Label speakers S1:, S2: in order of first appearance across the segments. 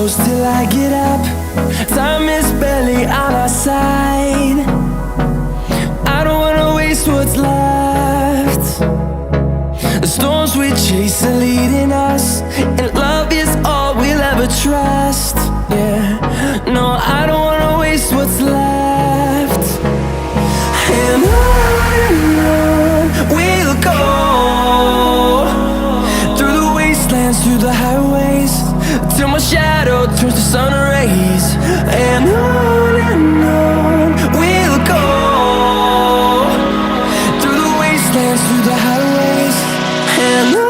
S1: close till I get up. Time is barely on our side. I don't wanna waste what's left. The storms we chase are leading us, and love is all we'll ever trust. Yeah, no, I don't wanna waste what's left. And on we'll go, through the wastelands, through the highways, till my shadow turns to sun rays. And on we'll go, through the wastelands, through the highways, and on.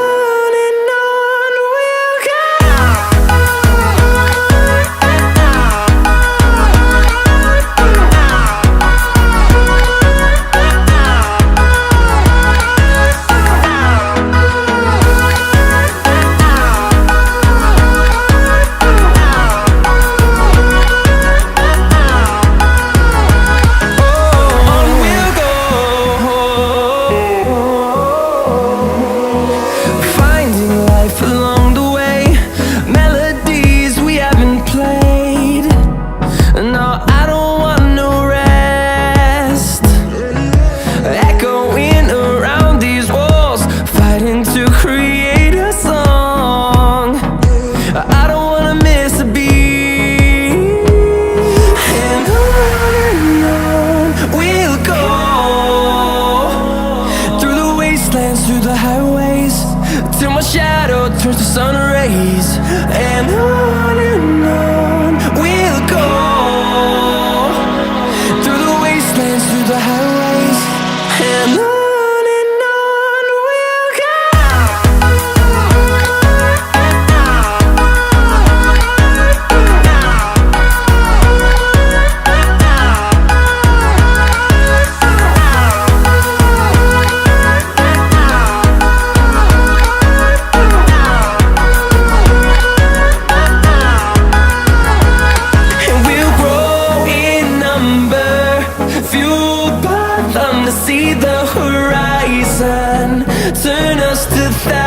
S1: Through the highways, till my shadow turns to sun rays. And on we'll go, through the wastelands, through the highways, and on. See the horizon, turn us to thousands.